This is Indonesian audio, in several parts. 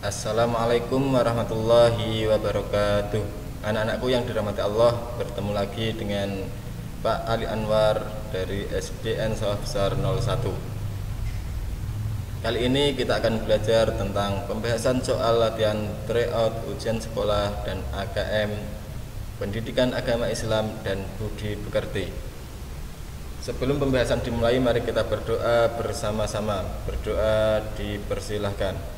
Assalamualaikum warahmatullahi wabarakatuh. Anak-anakku yang dirahmati Allah, bertemu lagi dengan Pak Ali Anwar dari SDN Sawah Besar 01. Kali ini kita akan belajar tentang pembahasan soal latihan tryout ujian sekolah dan AKM Pendidikan Agama Islam dan Budi Pekerti. Sebelum pembahasan dimulai, mari kita berdoa bersama-sama. Berdoa dipersilahkan.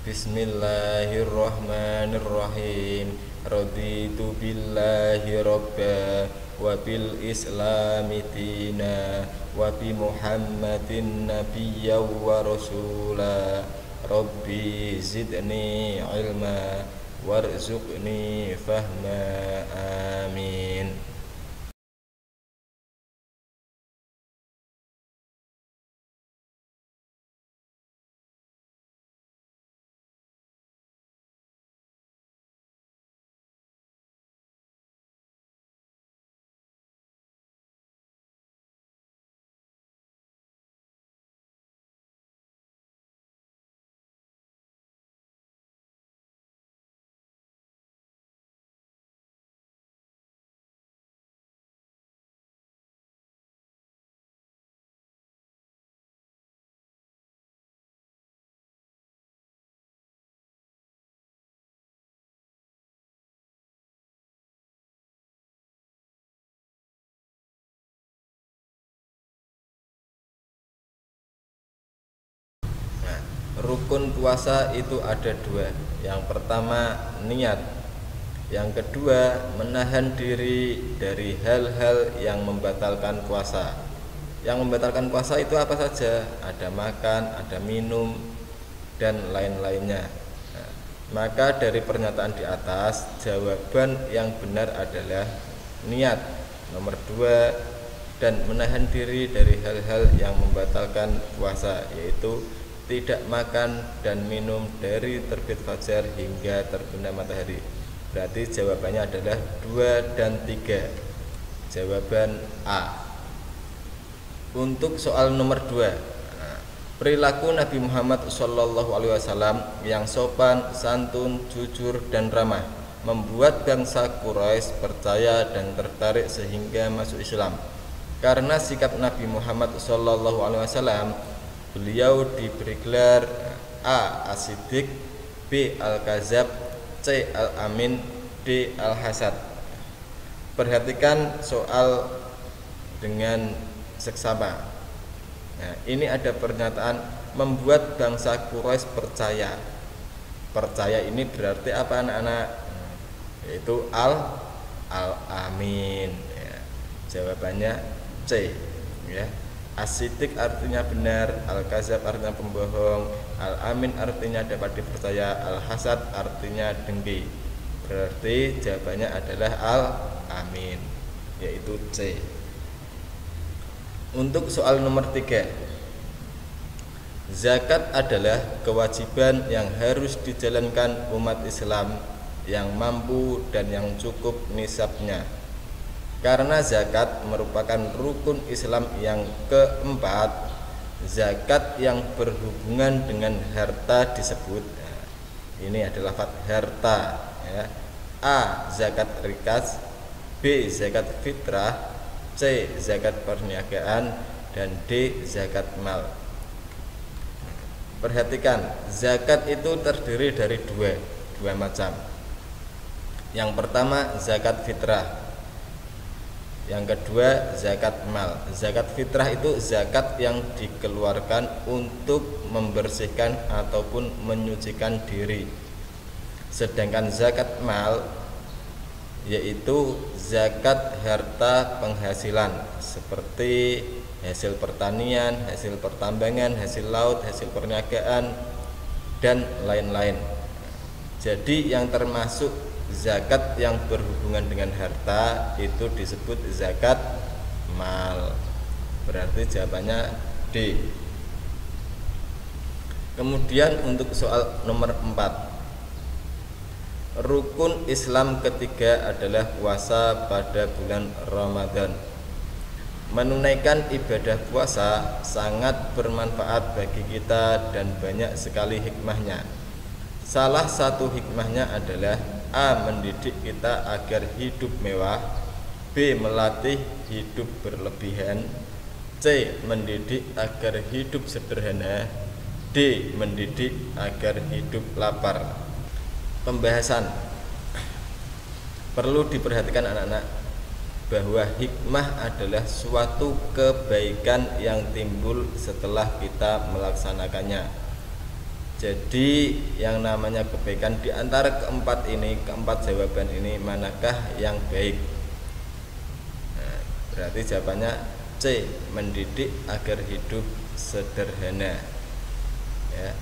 Bismillahirrahmanirrahim. Raditu billahi robba wa bil islami dina wa bi muhammadin nabiyya wa rasula. Rabbi zidni ilma warzuqni fahma. Amin. Rukun puasa itu ada dua. Yang pertama niat, yang kedua menahan diri dari hal-hal yang membatalkan puasa. Yang membatalkan puasa itu apa saja? Ada makan, ada minum, dan lain-lainnya. Maka dari pernyataan di atas, jawaban yang benar adalah niat nomor dua, dan menahan diri dari hal-hal yang membatalkan puasa, yaitu tidak makan dan minum dari terbit fajar hingga terbenam matahari. Berarti jawabannya adalah 2 dan 3. Jawaban A. Untuk soal nomor 2, perilaku Nabi Muhammad SAW yang sopan, santun, jujur, dan ramah membuat bangsa Quraisy percaya dan tertarik sehingga masuk Islam. Karena sikap Nabi Muhammad SAW, beliau diberi gelar A. As-Siddiq, B. Al-Kazab, C. Al-Amin, D. Al-Hasad. Perhatikan soal dengan seksama. Nah, ini ada pernyataan membuat bangsa Quraisy percaya. Percaya ini berarti apa anak-anak? Yaitu Al-Amin. Ya, jawabannya C. Ya. As-Siddiq artinya benar, Al-Kazab artinya pembohong, Al-Amin artinya dapat dipercaya, Al-Hasad artinya dengki. Berarti jawabannya adalah Al-Amin, yaitu C. Untuk soal nomor 3, zakat adalah kewajiban yang harus dijalankan umat Islam yang mampu dan yang cukup nisabnya. Karena zakat merupakan rukun Islam yang keempat, zakat yang berhubungan dengan harta disebut, ini adalah lafaz harta, ya. A. Zakat rikas, B. Zakat fitrah, C. Zakat perniagaan, dan D. Zakat mal. Perhatikan, zakat itu terdiri dari dua macam. Yang pertama zakat fitrah, yang kedua zakat mal. Zakat fitrah itu zakat yang dikeluarkan untuk membersihkan ataupun menyucikan diri. Sedangkan zakat mal yaitu zakat harta penghasilan seperti hasil pertanian, hasil pertambangan, hasil laut, hasil perniagaan, dan lain-lain. Jadi yang termasuk zakat yang berhubungan dengan harta itu disebut zakat mal. Berarti jawabannya D. Kemudian untuk soal nomor 4, rukun Islam ketiga adalah puasa pada bulan Ramadan. Menunaikan ibadah puasa sangat bermanfaat bagi kita dan banyak sekali hikmahnya. Salah satu hikmahnya adalah A. Mendidik kita agar hidup mewah, B. Melatih hidup berlebihan, C. Mendidik agar hidup sederhana, D. Mendidik agar hidup lapar. Pembahasan. Perlu diperhatikan anak-anak bahwa hikmah adalah suatu kebaikan yang timbul setelah kita melaksanakannya. Jadi yang namanya kebaikan di antara keempat jawaban ini manakah yang baik? Nah, berarti jawabannya C. Mendidik agar hidup sederhana. Ya.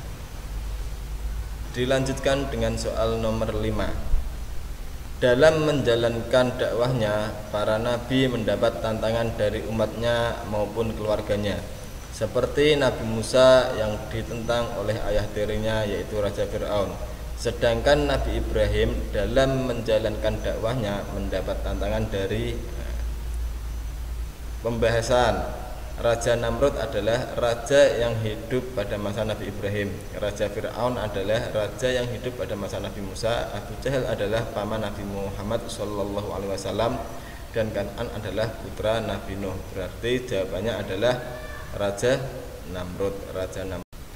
Dilanjutkan dengan soal nomor 5. Dalam menjalankan dakwahnya, para nabi mendapat tantangan dari umatnya maupun keluarganya, seperti Nabi Musa yang ditentang oleh ayah tirinya yaitu Raja Fir'aun. Sedangkan Nabi Ibrahim dalam menjalankan dakwahnya mendapat tantangan dari pembahasan. Raja Namrud adalah raja yang hidup pada masa Nabi Ibrahim. Raja Fir'aun adalah raja yang hidup pada masa Nabi Musa. Abu Jahal adalah paman Nabi Muhammad SAW. Dan Kan'an adalah putra Nabi Nuh. Berarti jawabannya adalah Raja Namrud.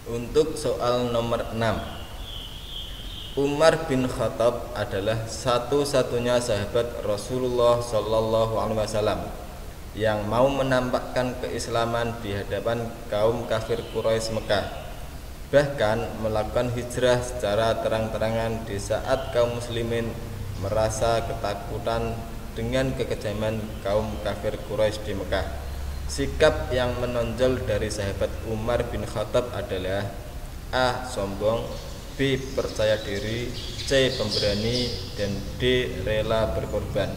Untuk soal nomor 6. Umar bin Khattab adalah satu-satunya sahabat Rasulullah SAW yang mau menampakkan keislaman di hadapan kaum kafir Quraisy Mekah, bahkan melakukan hijrah secara terang-terangan di saat kaum muslimin merasa ketakutan dengan kekejaman kaum kafir Quraisy di Mekah. Sikap yang menonjol dari sahabat Umar bin Khattab adalah A. Sombong, B. Percaya diri, C. Pemberani, dan D. Rela berkorban.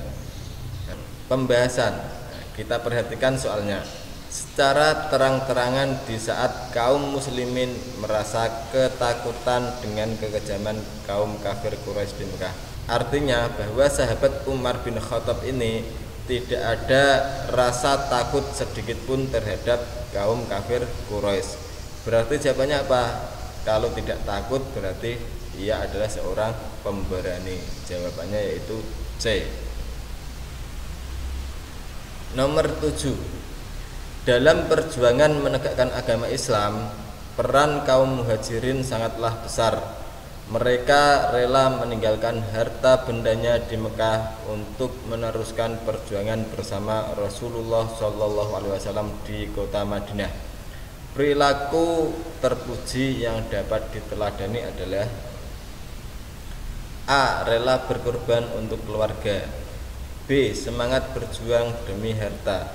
Pembahasan. Kita perhatikan soalnya. Secara terang-terangan di saat kaum muslimin merasa ketakutan dengan kekejaman kaum kafir Quraisy di Mekah. Artinya bahwa sahabat Umar bin Khattab ini tidak ada rasa takut sedikit pun terhadap kaum kafir Quraisy. Berarti jawabannya apa? Kalau tidak takut berarti ia adalah seorang pemberani. Jawabannya yaitu C. Nomor 7. Dalam perjuangan menegakkan agama Islam, peran kaum muhajirin sangatlah besar. Mereka rela meninggalkan harta bendanya di Mekah untuk meneruskan perjuangan bersama Rasulullah SAW di kota Madinah. Perilaku terpuji yang dapat diteladani adalah A. Rela berkorban untuk keluarga, B. Semangat berjuang demi harta,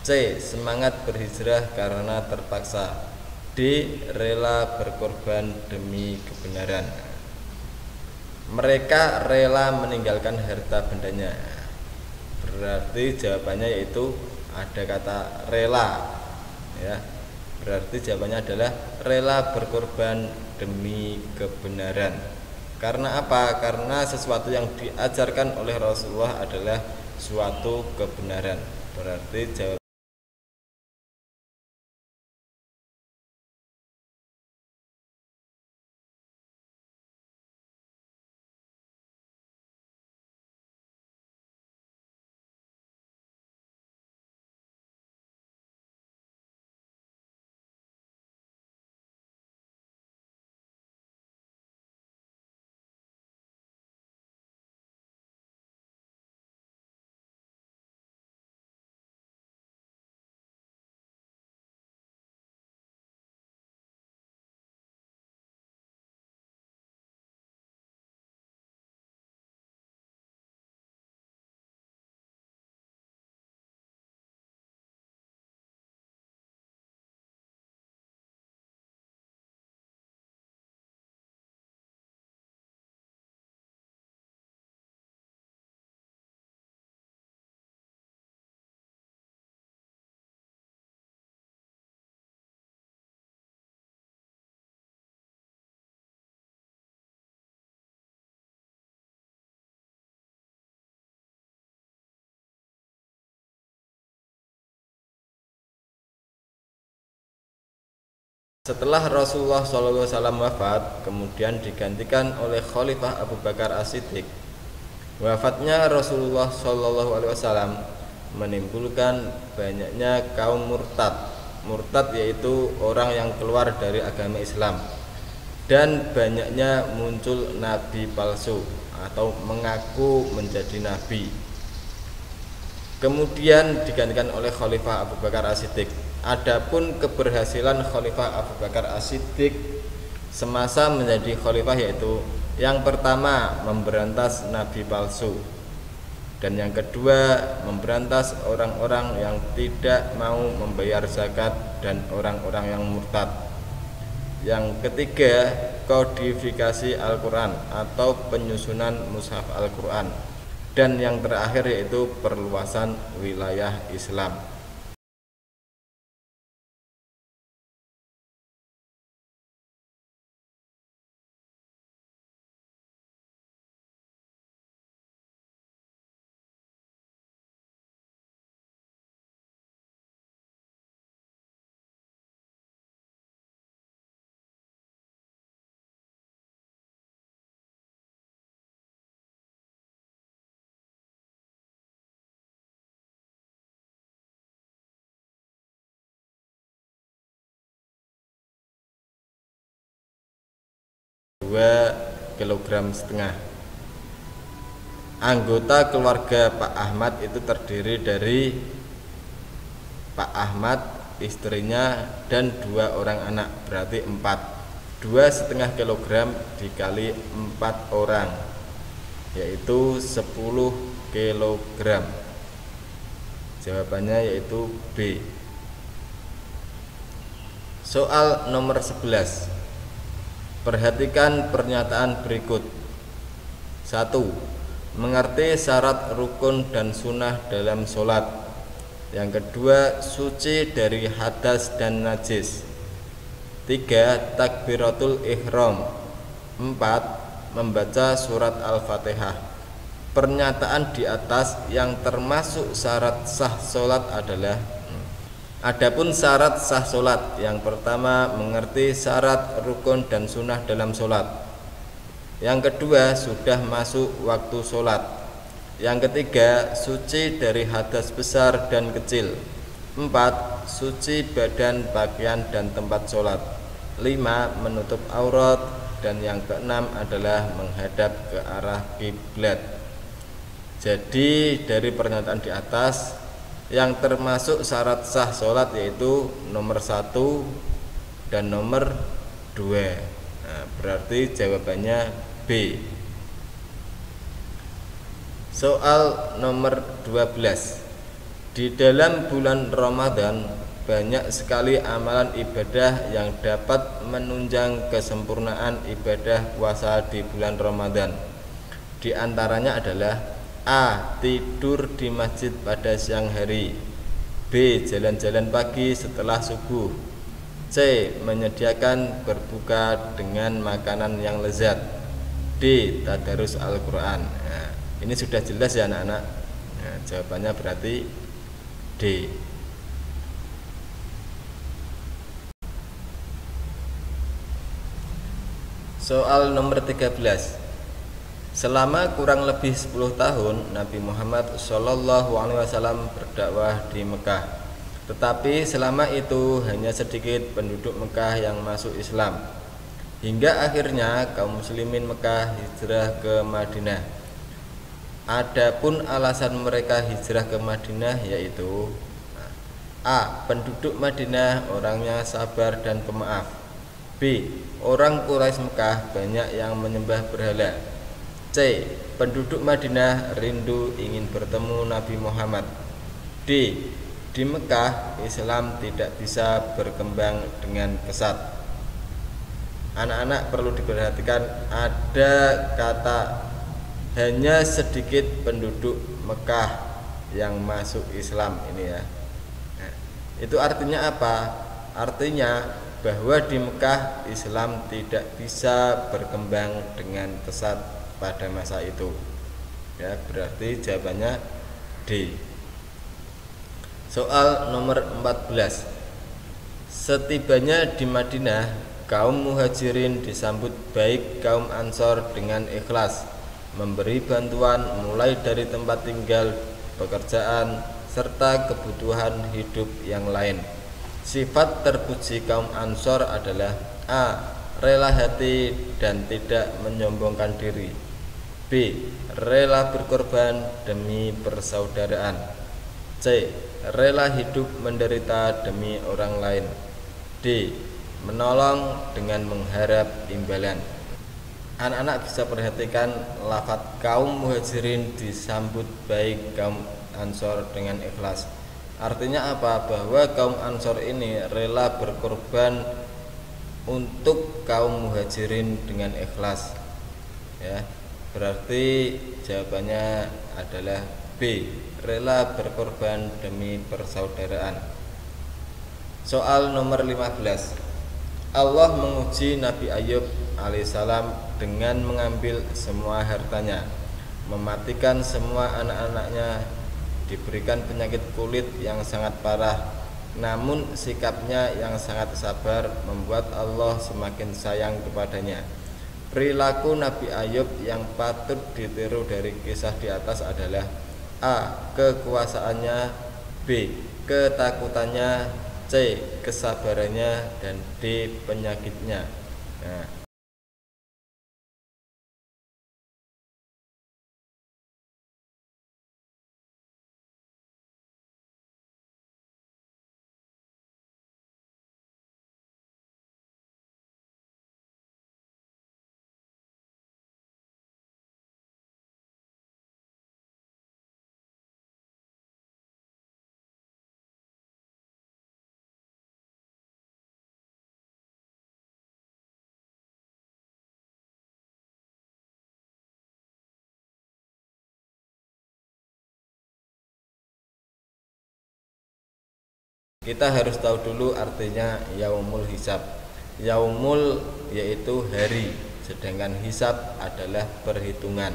C. Semangat berhijrah karena terpaksa, D. Rela berkorban demi kebenaran. Mereka rela meninggalkan harta bendanya. Berarti jawabannya yaitu ada kata rela, ya. Berarti jawabannya adalah rela berkorban demi kebenaran. Karena apa? Karena sesuatu yang diajarkan oleh Rasulullah adalah suatu kebenaran. Berarti jawabannya Setelah Rasulullah SAW wafat, kemudian digantikan oleh Khalifah Abu Bakar As-Siddiq. Wafatnya Rasulullah SAW menimbulkan banyaknya kaum murtad. Murtad yaitu orang yang keluar dari agama Islam, dan banyaknya muncul nabi palsu atau mengaku menjadi nabi. Kemudian digantikan oleh Khalifah Abu Bakar As-Siddiq. Adapun keberhasilan Khalifah Abu Bakar As-Siddiq semasa menjadi khalifah yaitu yang pertama memberantas nabi palsu, dan yang kedua memberantas orang-orang yang tidak mau membayar zakat dan orang-orang yang murtad. Yang ketiga kodifikasi Al-Quran atau penyusunan mushaf Al-Quran, dan yang terakhir yaitu perluasan wilayah Islam. Dua 2,5 kg. Anggota keluarga Pak Ahmad itu terdiri dari Pak Ahmad, istrinya, dan 2 orang anak, berarti 4. 2,5 kg dikali 4 orang, yaitu 10 kg. Jawabannya yaitu B. Soal nomor 11. Perhatikan pernyataan berikut. 1. Mengerti syarat rukun dan sunnah dalam sholat. Yang kedua, suci dari hadas dan najis. 3. Takbiratul ihram. 4. Membaca surat Al-Fatihah. Pernyataan di atas yang termasuk syarat sah sholat adalah: adapun syarat sah sholat, yang pertama mengerti syarat rukun dan sunnah dalam sholat. Yang kedua, sudah masuk waktu sholat. Yang ketiga, suci dari hadas besar dan kecil. 4. Suci badan, pakaian, dan tempat sholat. 5. Menutup aurat. Dan yang keenam adalah menghadap ke arah kiblat. Jadi dari pernyataan di atas, yang termasuk syarat sah sholat yaitu nomor 1 dan nomor 2. Nah, berarti jawabannya B. Soal nomor 12. Di dalam bulan Ramadan banyak sekali amalan ibadah yang dapat menunjang kesempurnaan ibadah puasa di bulan Ramadan. Di antaranya adalah: A. Tidur di masjid pada siang hari. B. Jalan-jalan pagi setelah subuh. C. Menyediakan berbuka dengan makanan yang lezat. D. Tadarus Al-Quran. Nah, ini sudah jelas ya anak-anak. Nah, jawabannya berarti D. Soal nomor 13. Selama kurang lebih 10 tahun Nabi Muhammad SAW berdakwah di Mekah. Tetapi selama itu hanya sedikit penduduk Mekah yang masuk Islam. Hingga akhirnya kaum muslimin Mekah hijrah ke Madinah. Adapun alasan mereka hijrah ke Madinah yaitu: A. Penduduk Madinah orangnya sabar dan pemaaf. B. Orang Quraisy Mekah banyak yang menyembah berhala. C. Penduduk Madinah rindu ingin bertemu Nabi Muhammad. D. Di Mekah Islam tidak bisa berkembang dengan pesat. Anak-anak perlu diperhatikan, ada kata hanya sedikit penduduk Mekah yang masuk Islam ini ya. Nah, itu artinya apa? Artinya bahwa di Mekah Islam tidak bisa berkembang dengan pesat pada masa itu. Ya, berarti jawabannya D. Soal nomor 14. Setibanya di Madinah, kaum Muhajirin disambut baik kaum Ansor dengan ikhlas, memberi bantuan mulai dari tempat tinggal, pekerjaan, serta kebutuhan hidup yang lain. Sifat terpuji kaum Ansor adalah A. Rela hati dan tidak menyombongkan diri. B. Rela berkorban demi persaudaraan. C. Rela hidup menderita demi orang lain. D. Menolong dengan mengharap imbalan. Anak-anak bisa perhatikan lafaz kaum Muhajirin disambut baik kaum Ansor dengan ikhlas. Artinya apa? Bahwa kaum Ansor ini rela berkorban untuk kaum Muhajirin dengan ikhlas. Ya, berarti jawabannya adalah B. Rela berkorban demi persaudaraan. Soal nomor 15. Allah menguji Nabi Ayub alaihissalam dengan mengambil semua hartanya, mematikan semua anak-anaknya, diberikan penyakit kulit yang sangat parah. Namun sikapnya yang sangat sabar membuat Allah semakin sayang kepadanya. Perilaku Nabi Ayub yang patut ditiru dari kisah di atas adalah A. Kekuasaannya, B. Ketakutannya, C. Kesabarannya, dan D. Penyakitnya. Nah, kita harus tahu dulu artinya yaumul hisab. Yaumul yaitu hari, sedangkan hisab adalah perhitungan,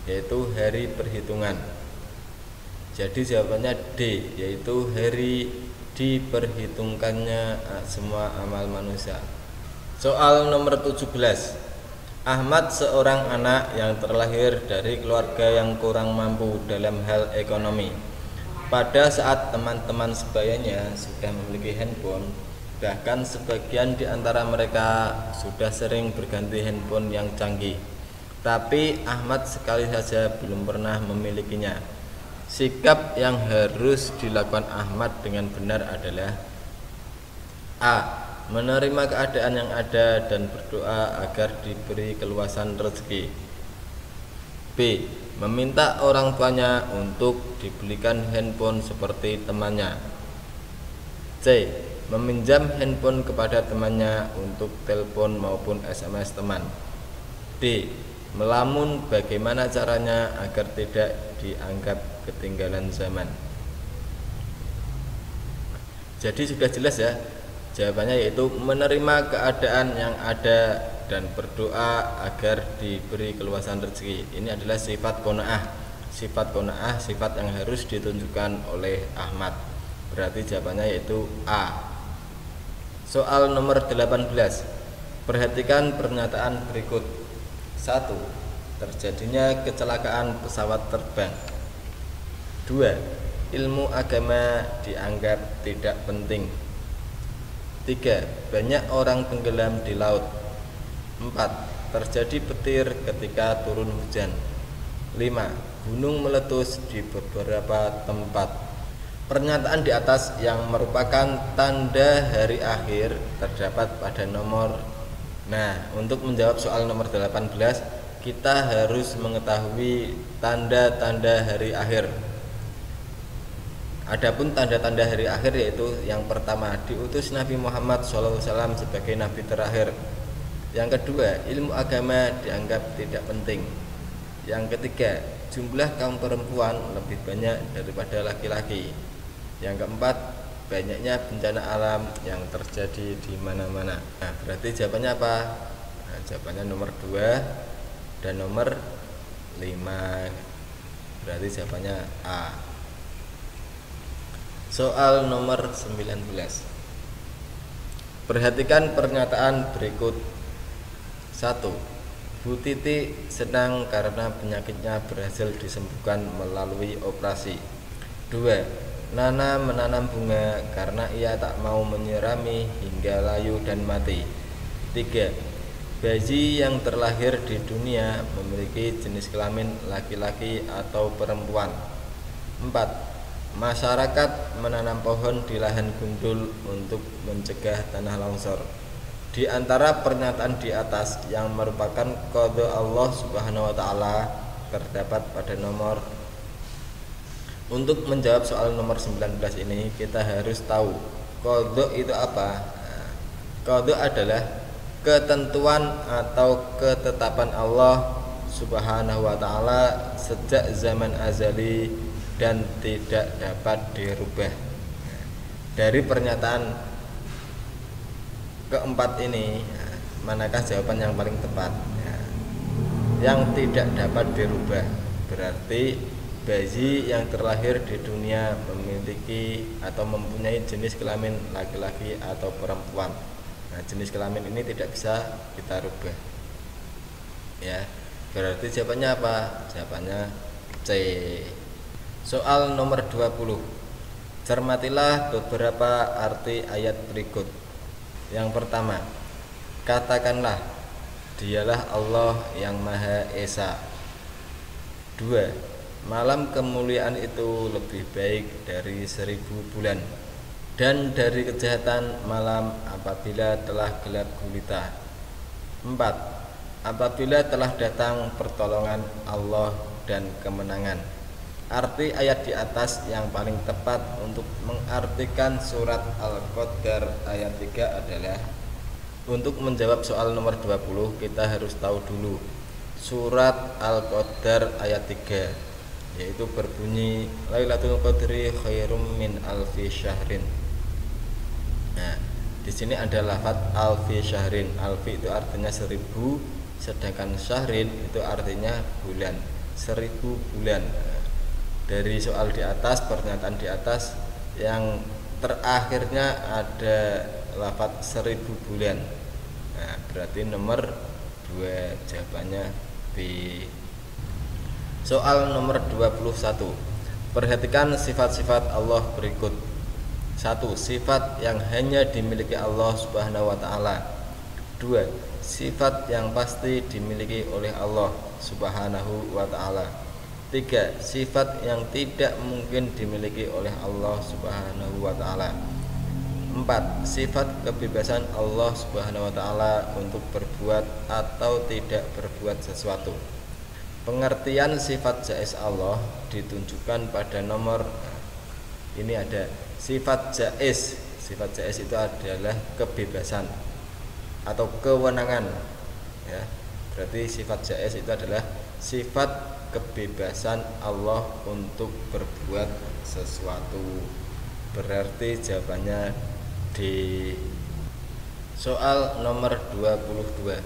yaitu hari perhitungan. Jadi jawabannya D, yaitu hari diperhitungkannya semua amal manusia. Soal nomor 17. Ahmad seorang anak yang terlahir dari keluarga yang kurang mampu dalam hal ekonomi. Pada saat teman-teman sebayanya sudah memiliki handphone, bahkan sebagian di antara mereka sudah sering berganti handphone yang canggih, tapi Ahmad sekali saja belum pernah memilikinya. Sikap yang harus dilakukan Ahmad dengan benar adalah A. Menerima keadaan yang ada dan berdoa agar diberi keluasan rezeki. B. Meminta orang tuanya untuk dibelikan handphone seperti temannya. C. Meminjam handphone kepada temannya untuk telepon maupun SMS teman. D. Melamun bagaimana caranya agar tidak dianggap ketinggalan zaman. Jadi sudah jelas ya, jawabannya yaitu menerima keadaan yang ada dan berdoa agar diberi keluasan rezeki. Ini adalah sifat qanaah. Sifat qanaah, sifat yang harus ditunjukkan oleh Ahmad. Berarti jawabannya yaitu A. Soal nomor 18. Perhatikan pernyataan berikut. 1. Terjadinya kecelakaan pesawat terbang. 2. Ilmu agama dianggap tidak penting. 3. Banyak orang tenggelam di laut. 4. Terjadi petir ketika turun hujan. 5. Gunung meletus di beberapa tempat. Pernyataan di atas yang merupakan tanda hari akhir terdapat pada nomor. Nah, untuk menjawab soal nomor 18, kita harus mengetahui tanda-tanda hari akhir. Adapun tanda-tanda hari akhir yaitu yang pertama, diutus Nabi Muhammad SAW sebagai nabi terakhir. Yang kedua, ilmu agama dianggap tidak penting. Yang ketiga, jumlah kaum perempuan lebih banyak daripada laki-laki. Yang keempat, banyaknya bencana alam yang terjadi di mana-mana. Nah, berarti jawabannya apa? Nah, jawabannya nomor 2 dan nomor 5. Berarti jawabannya A. Soal nomor 19. Perhatikan pernyataan berikut. 1. Bu Titi senang karena penyakitnya berhasil disembuhkan melalui operasi. 2. Nana menanam bunga karena ia tak mau menyirami hingga layu dan mati. 3. Bayi yang terlahir di dunia memiliki jenis kelamin laki-laki atau perempuan. 4. Masyarakat menanam pohon di lahan gundul untuk mencegah tanah longsor. Di antara pernyataan di atas yang merupakan qada Allah Subhanahu wa taala terdapat pada nomor. Untuk menjawab soal nomor 19 ini kita harus tahu qada itu apa. Qada adalah ketentuan atau ketetapan Allah Subhanahu wa taala sejak zaman azali dan tidak dapat dirubah. Dari pernyataan keempat ini, manakah jawaban yang paling tepat? Yang tidak dapat dirubah berarti bayi yang terlahir di dunia memiliki atau mempunyai jenis kelamin laki-laki atau perempuan. Nah, jenis kelamin ini tidak bisa kita rubah. Ya, berarti jawabannya apa? Jawabannya C. Soal nomor 20. Cermatilah beberapa arti ayat berikut. Yang pertama, katakanlah, dialah Allah yang Maha Esa. 2. Malam kemuliaan itu lebih baik dari 1000 bulan, dan dari kejahatan malam apabila telah gelap gulita. 4. Apabila telah datang pertolongan Allah dan kemenangan. Arti ayat di atas yang paling tepat untuk mengartikan surat Al-Qadar ayat 3 adalah, untuk menjawab soal nomor 20 kita harus tahu dulu surat Al-Qadar ayat 3, yaitu berbunyi Lailatul Qadri khairum min alfi syahrin. Nah, di sini ada lafaz alfi syahrin. Alfi itu artinya 1000, sedangkan syahrin itu artinya bulan, 1000 bulan. Dari soal di atas, pernyataan di atas yang terakhirnya ada lafaz 1000 bulan. Nah, berarti nomor 2 jawabannya B. Soal nomor 21. Perhatikan sifat-sifat Allah berikut. 1. Sifat yang hanya dimiliki Allah Subhanahu wa taala. 2. Sifat yang pasti dimiliki oleh Allah Subhanahu wa taala. 3. Sifat yang tidak mungkin dimiliki oleh Allah Subhanahu wa taala. 4. Sifat kebebasan Allah Subhanahu wa taala untuk berbuat atau tidak berbuat sesuatu. Pengertian sifat jaiz Allah ditunjukkan pada nomor. Ini ada sifat jaiz. Sifat jaiz itu adalah kebebasan atau kewenangan, ya. Berarti sifat jaiz itu adalah sifat kebebasan Allah untuk berbuat sesuatu. Berarti jawabannya D. Soal nomor 22.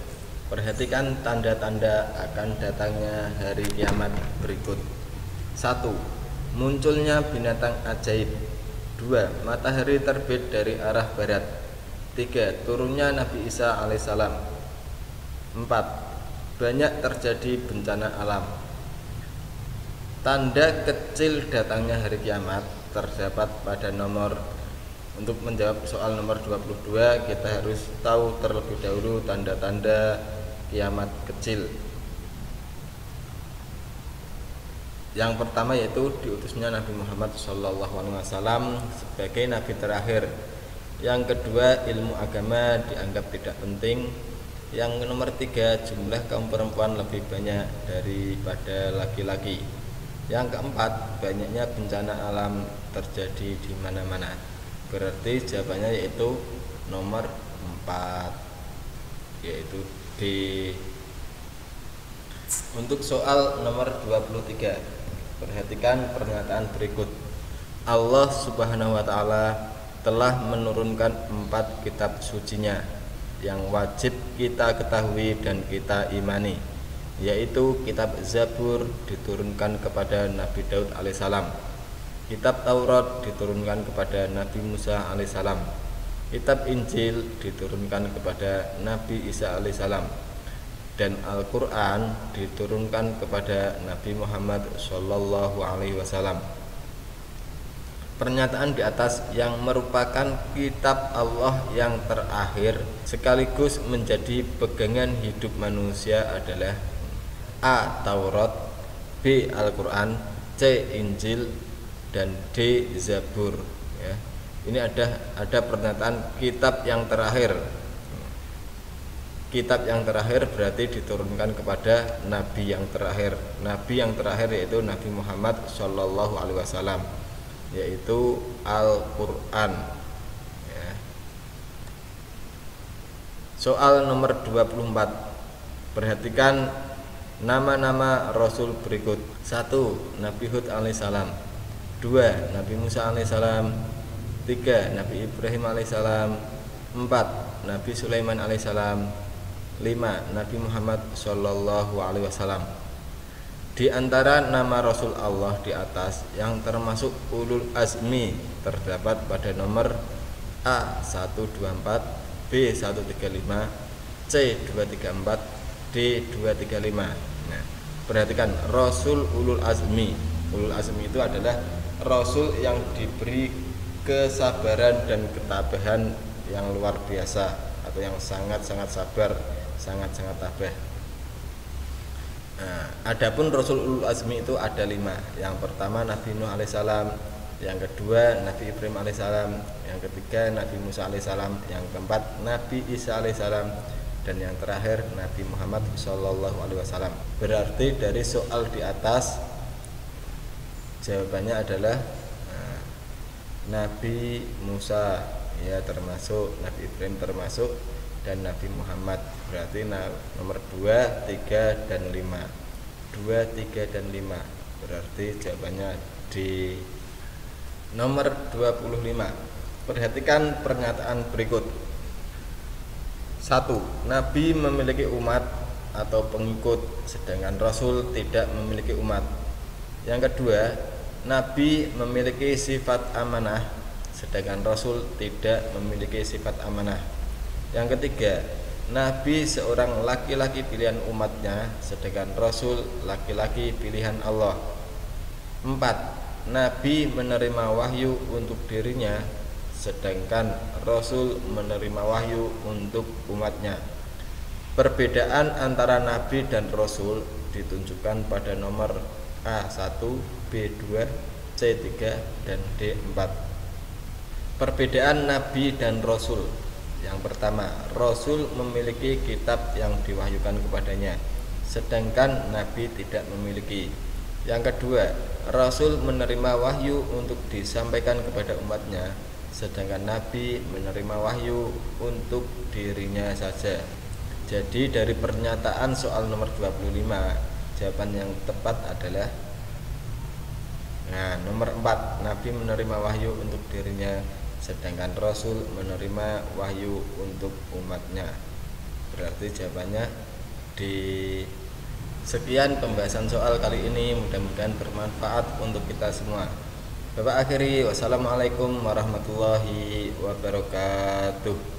Perhatikan tanda-tanda akan datangnya hari kiamat berikut. 1. Munculnya binatang ajaib. 2. Matahari terbit dari arah barat. 3. Turunnya Nabi Isa alaihissalam. 4. Banyak terjadi bencana alam. Tanda kecil datangnya hari kiamat terdapat pada nomor. Untuk menjawab soal nomor 22 kita harus tahu terlebih dahulu tanda-tanda kiamat kecil. Yang pertama yaitu diutusnya Nabi Muhammad SAW sebagai nabi terakhir. Yang kedua, ilmu agama dianggap tidak penting. Yang nomor 3, jumlah kaum perempuan lebih banyak daripada laki-laki. Yang keempat, banyaknya bencana alam terjadi di mana-mana. Berarti jawabannya yaitu nomor 4, yaitu D. Untuk soal nomor 23, perhatikan pernyataan berikut. Allah Subhanahu wa taala telah menurunkan 4 kitab sucinya yang wajib kita ketahui dan kita imani, yaitu kitab Zabur diturunkan kepada Nabi Daud alaihissalam, kitab Taurat diturunkan kepada Nabi Musa alaihissalam, Kitab Injil diturunkan kepada Nabi Isa alaihissalam, dan Al-Quran diturunkan kepada Nabi Muhammad Shallallahu Alaihi Wasallam. Pernyataan di atas yang merupakan kitab Allah yang terakhir sekaligus menjadi pegangan hidup manusia adalah A. Taurat, B. Al-Quran, C. Injil, dan D. Zabur. Ya. Ini ada pernyataan kitab yang terakhir. Kitab yang terakhir berarti diturunkan kepada Nabi yang terakhir. Nabi yang terakhir yaitu Nabi Muhammad Shallallahu Alaihi Wasallam, yaitu Al-Quran. Ya. Soal nomor 24. Perhatikan nama-nama Rasul berikut. 1. Nabi Hud alaihissalam. 2. Nabi Musa alaihissalam. 3. Nabi Ibrahim alaihissalam. 4. Nabi Sulaiman alaihissalam. 5. Nabi Muhammad Shallallahu Alaihi Wasallam. Di antara nama Rasul Allah di atas yang termasuk ulul azmi terdapat pada nomor A 124, B 135, C 234, D 235. Nah, perhatikan Rasul ulul azmi. Ulul azmi itu adalah Rasul yang diberi kesabaran dan ketabahan yang luar biasa, atau yang sangat-sangat sabar, sangat-sangat tabah. Nah, adapun Rasul ulul azmi itu ada 5. Yang pertama Nabi Nuh alaihissalam, yang kedua Nabi Ibrahim alaihissalam, yang ketiga Nabi Musa alaihissalam, yang keempat Nabi Isa alaihissalam, dan yang terakhir Nabi Muhammad Shallallahu Alaihi Wasallam. Berarti dari soal di atas jawabannya adalah Nabi Musa, ya, termasuk, Nabi Ibrahim termasuk, dan Nabi Muhammad. Berarti nomor 2, 3, dan 5. 2, 3, dan 5. Berarti jawabannya di nomor 25. Perhatikan pernyataan berikut. 1. Nabi memiliki umat atau pengikut, sedangkan Rasul tidak memiliki umat. Yang kedua, Nabi memiliki sifat amanah, sedangkan Rasul tidak memiliki sifat amanah. Yang ketiga, Nabi seorang laki-laki pilihan umatnya, sedangkan Rasul laki-laki pilihan Allah. 4. Nabi menerima wahyu untuk dirinya, sedangkan Rasul menerima wahyu untuk umatnya. Perbedaan antara Nabi dan Rasul ditunjukkan pada nomor A1, B2, C3, dan D4. Perbedaan Nabi dan Rasul. Yang pertama, Rasul memiliki kitab yang diwahyukan kepadanya, sedangkan Nabi tidak memiliki. Yang kedua, Rasul menerima wahyu untuk disampaikan kepada umatnya, sedangkan Nabi menerima wahyu untuk dirinya saja. Jadi dari pernyataan soal nomor 25, jawaban yang tepat adalah nomor 4. Nabi menerima wahyu untuk dirinya, sedangkan Rasul menerima wahyu untuk umatnya. Berarti jawabannya di. Sekian pembahasan soal kali ini, mudah-mudahan bermanfaat untuk kita semua. Bapak akhiri, wassalamualaikum warahmatullahi wabarakatuh.